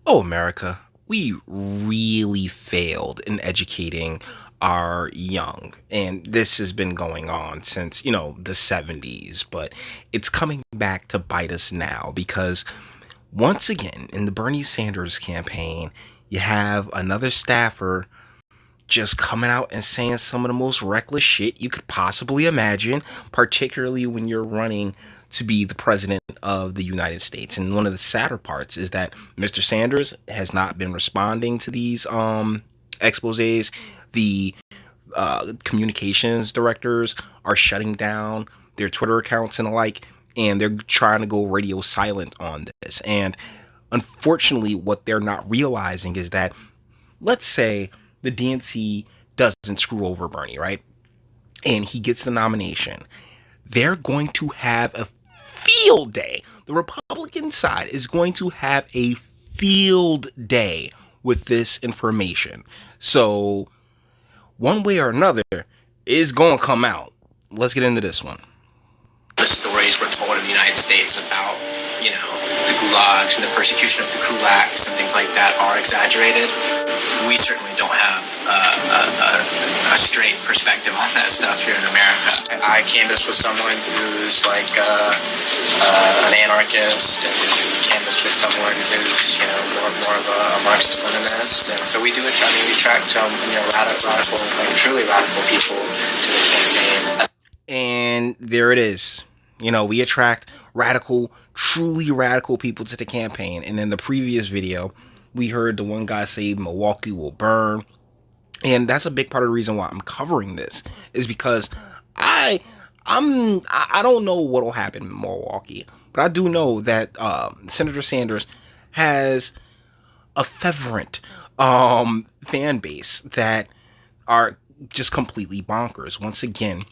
Oh, America, we really failed in educating our young. And this has been going on since, the 70s, but it's coming back to bite us now because once again, in the Bernie Sanders campaign, you have another staffer just coming out and saying some of the most reckless shit you could possibly imagine, particularly when you're running to be the president of the United States. And one of the sadder parts is that Mr. Sanders has not been responding to these exposés. The communications directors are shutting down their Twitter accounts and the like, and they're trying to go radio silent on this. And unfortunately, what they're not realizing is that, let's say the DNC doesn't screw over Bernie, right? And he gets the nomination. They're going to have a field day. The Republican side is going to have a field day with this information. So, one way or another, is going to come out. Let's get into this one. The stories were told in the United States about, the gulags and the persecution of the kulaks and things like that are exaggerated. We certainly don't have a straight perspective on that stuff here in America. I canvassed with someone who's like an anarchist, and canvassed with someone who's more of a Marxist-Leninist, and so we do it. I mean, we attract radical, like truly radical people to the campaign. And there it is. We attract truly radical people to the campaign. And in the previous video, we heard the one guy say Milwaukee will burn. And that's a big part of the reason why I'm covering this, is because I don't know what will happen in Milwaukee, but I do know that Senator Sanders has a fervent fan base that are just completely bonkers. Once again,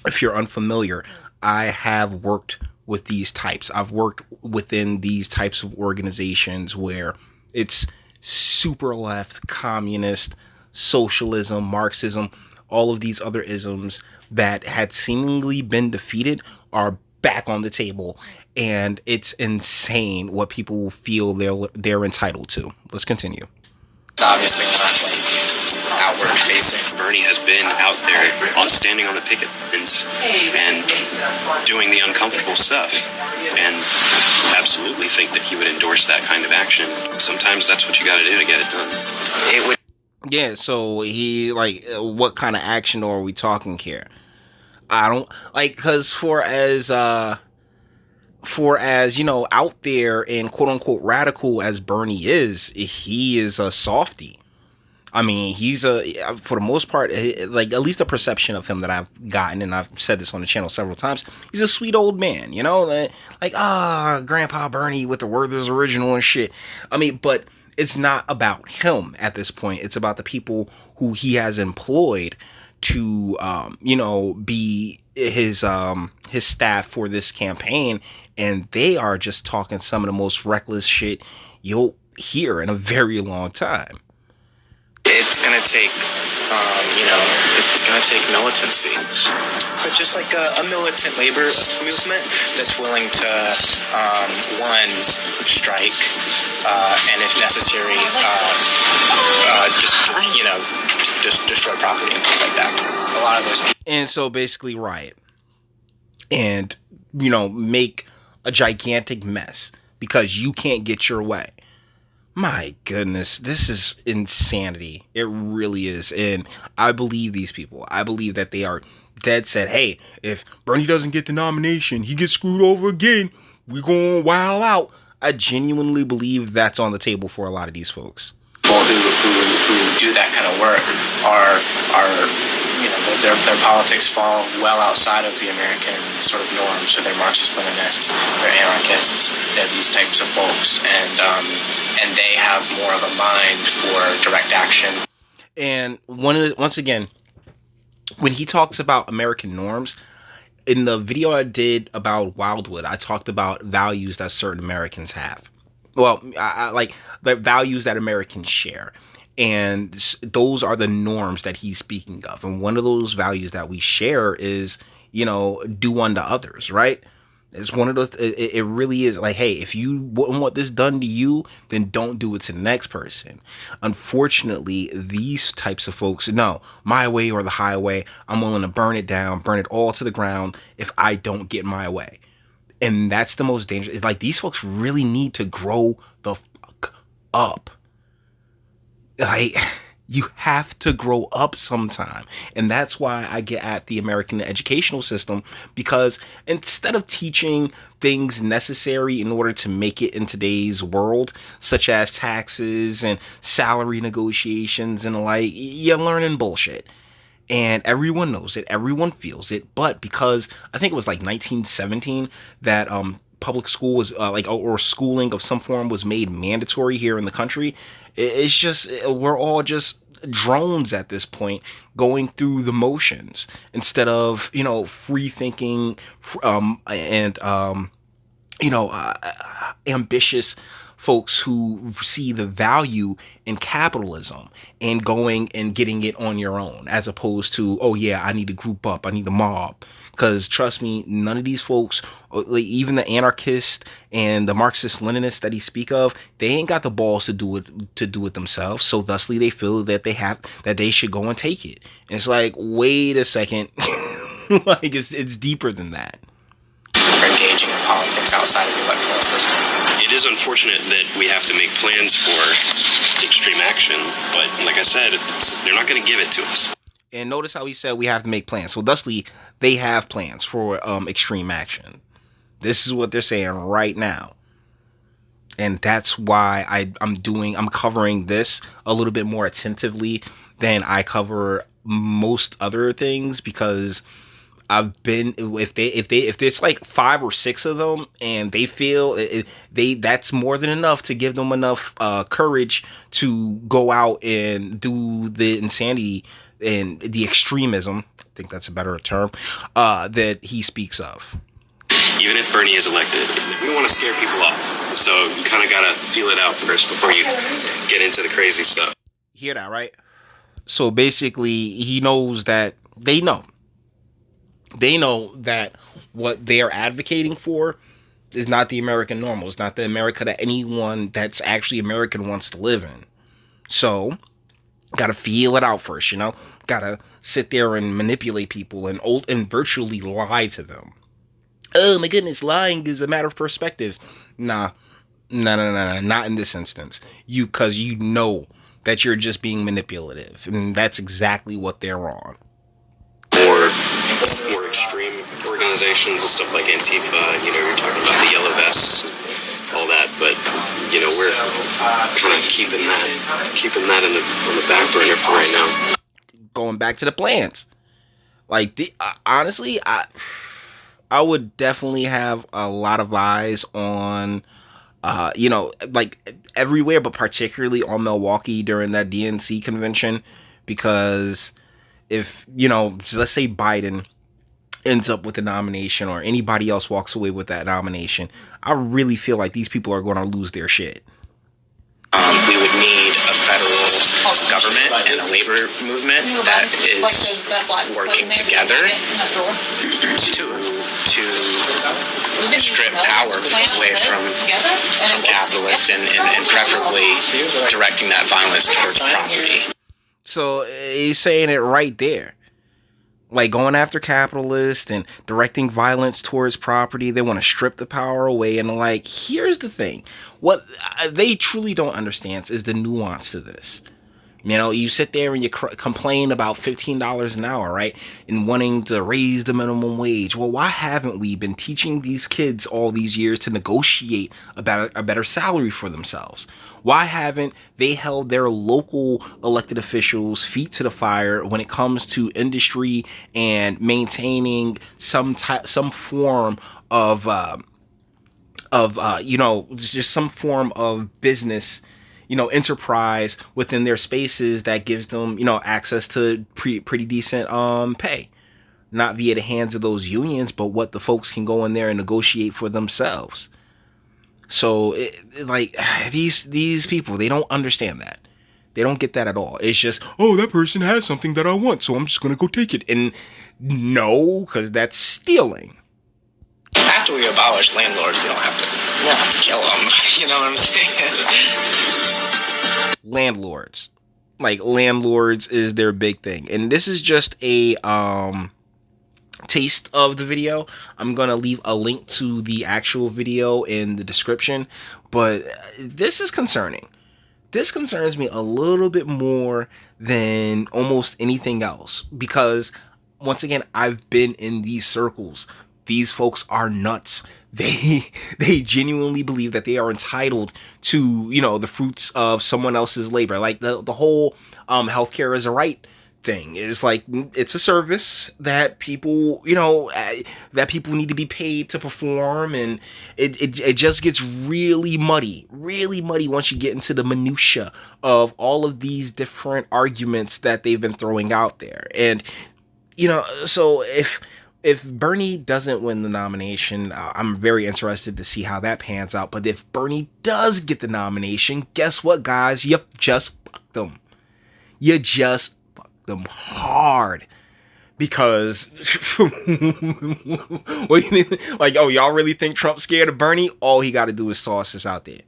if you're unfamiliar, I have worked with these types. I've worked within these types of organizations where it's super left, communist, socialism, Marxism, all of these other isms that had seemingly been defeated are back on the table. And it's insane what people feel they're entitled to. Let's continue. It's obviously not like outward facing. Bernie has been out there standing on the picket lines and doing the uncomfortable stuff, and absolutely think that he would endorse that kind of action. Sometimes that's what you got to do to get it done. It would. Yeah, so he, what kind of action are we talking here? I don't, because for as, out there and quote unquote radical as Bernie is, he is a softie. I mean, he's for the most part, at least the perception of him that I've gotten, and I've said this on the channel several times, he's a sweet old man, Grandpa Bernie with the Werther's original and shit. I mean, but it's not about him at this point. It's about the people who he has employed to, be his staff for this campaign, and they are just talking some of the most reckless shit you'll hear in a very long time. It's going to take, it's going to take militancy. But just like a militant labor movement that's willing to, one, strike, and if necessary, just destroy property and things like that. A lot of those people. And so basically riot. And, make a gigantic mess because you can't get your way. My goodness, this is insanity. It really is. And I believe these people. I believe that they are dead set. Hey, if Bernie doesn't get the nomination, he gets screwed over again. We're going to wild out. I genuinely believe that's on the table for a lot of these folks. People who do that kind of work are their politics fall well outside of the American sort of norms. So they're Marxist-Leninists, they're anarchists, they're these types of folks, and they have more of a mind for direct action. And once again, when he talks about American norms, in the video I did about Wildwood, I talked about values that certain Americans have. Well, I like the values that Americans share. And those are the norms that he's speaking of. And one of those values that we share is, do unto others, right? It's one of those. It really is like, hey, if you wouldn't want this done to you, then don't do it to the next person. Unfortunately, these types of folks, no, my way or the highway. I'm willing to burn it down, burn it all to the ground if I don't get my way. And that's the most dangerous. It's like these folks really need to grow the fuck up. Like, you have to grow up sometime. And that's why I get at the American educational system, because instead of teaching things necessary in order to make it in today's world, such as taxes and salary negotiations and the like, you're learning bullshit. And everyone knows it, everyone feels it. But because I think it was like 1917 that public school was or schooling of some form was made mandatory here in the country, it's just, we're all just drones at this point, going through the motions instead of, free thinking, and ambitious folks who see the value in capitalism and going and getting it on your own, as opposed to, oh yeah, I need to group up, I need a mob. Because trust me, none of these folks, like even the anarchists and the Marxist Leninists that he speak of, they ain't got the balls to do it themselves. So thusly they feel that they should go and take it. And it's like, wait a second. Like it's deeper than that. For engaging in politics outside of the electoral system. It is unfortunate that we have to make plans for extreme action, but like I said, they're not going to give it to us. And notice how he said we have to make plans. So thusly, they have plans for extreme action. This is what they're saying right now. And that's why I'm covering this a little bit more attentively than I cover most other things, because I've been, if there's like 5 or 6 of them and they feel that's more than enough to give them enough courage to go out and do the insanity and the extremism, I think that's a better term, that he speaks of. Even if Bernie is elected, we don't want to scare people off. So you kind of got to feel it out first before you get into the crazy stuff. Hear that, right? So basically, he knows that they know that what they are advocating for is not the American normal. It's not the America that anyone that's actually American wants to live in. So, gotta feel it out first, Gotta sit there and manipulate people and virtually lie to them. Oh my goodness, lying is a matter of perspective. Nah, not in this instance. Because you know that you're just being manipulative, and that's exactly what they're on. Or more extreme organizations and stuff like Antifa, you're talking about the yellow vests, all that, but we're kind of keeping that on the back burner for right now. Going back to the plans, like honestly, I would definitely have a lot of eyes on, like everywhere, but particularly on Milwaukee during that DNC convention, because if, let's say Biden ends up with the nomination or anybody else walks away with that nomination, I really feel like these people are going to lose their shit. We would need a federal government and a labor movement that is working together to strip power away from capitalists and preferably directing that violence towards property. So he's saying it right there. Like going after capitalists and directing violence towards property. They want to strip the power away. And like, here's the thing. What they truly don't understand is the nuance to this. You sit there and you complain about $15 an hour, right? And wanting to raise the minimum wage. Well, why haven't we been teaching these kids all these years to negotiate about a better salary for themselves? Why haven't they held their local elected officials' feet to the fire when it comes to industry and maintaining some form of just some form of business, enterprise within their spaces that gives them, access to pretty decent pay, not via the hands of those unions, but what the folks can go in there and negotiate for themselves. So these people, they don't understand that. They don't get that at all. It's just, oh, that person has something that I want, so I'm just going to go take it. And no, because that's stealing. After after we abolish landlords, we don't have to kill them. You know what I'm saying? Landlords. Like, landlords is their big thing. And this is just a taste of the video. I'm gonna leave a link to the actual video in the description, but this is concerning. This concerns me a little bit more than almost anything else, because once again, I've been in these circles. These folks are nuts. They genuinely believe that they are entitled to, you know, the fruits of someone else's labor. Like the whole healthcare is a right thing. It's like, it's a service that people, you know, that people need to be paid to perform, and it just gets really muddy once you get into the minutia of all of these different arguments that they've been throwing out there. And you know, so if Bernie doesn't win the nomination, I'm very interested to see how that pans out. But if Bernie does get the nomination, guess what, guys? You just fucked them. You just fucked them hard. Because, what do you think? Like, oh, y'all really think Trump's scared of Bernie? All he got to do is toss this out there.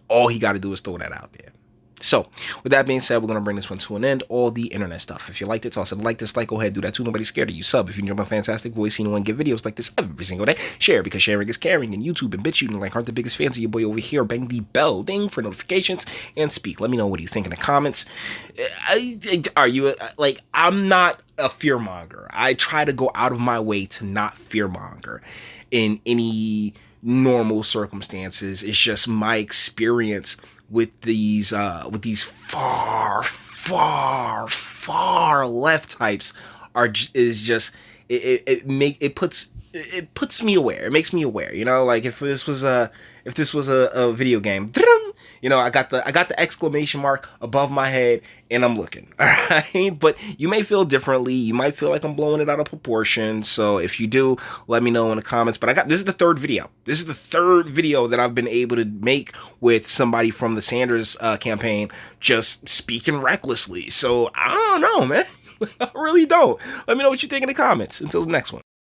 All he got to do is throw that out there. So, with that being said, we're going to bring this one to an end. All the internet stuff. If you liked it, toss it a like, dislike, go ahead, do that too. Nobody's scared of you. Sub if you enjoy my fantastic voice, you know, and get videos like this every single day. Share, because sharing is caring. And YouTube and BitChute and like aren't the biggest fans of your boy over here. Bang the bell, ding for notifications, and speak. Let me know what you think in the comments. Are you, like, I'm not a fearmonger. I try to go out of my way to not fearmonger in any normal circumstances. It's just my experience with these far left types it puts me aware. It makes me aware, you know, like if this was a video game, you know, I got the exclamation mark above my head and I'm looking. All right, but you may feel differently. You might feel like I'm blowing it out of proportion. So if you do, let me know in the comments. But this is the third video. This is the third video that I've been able to make with somebody from the Sanders campaign just speaking recklessly. So I don't know, man. I really don't. Let me know what you think in the comments. Until the next one.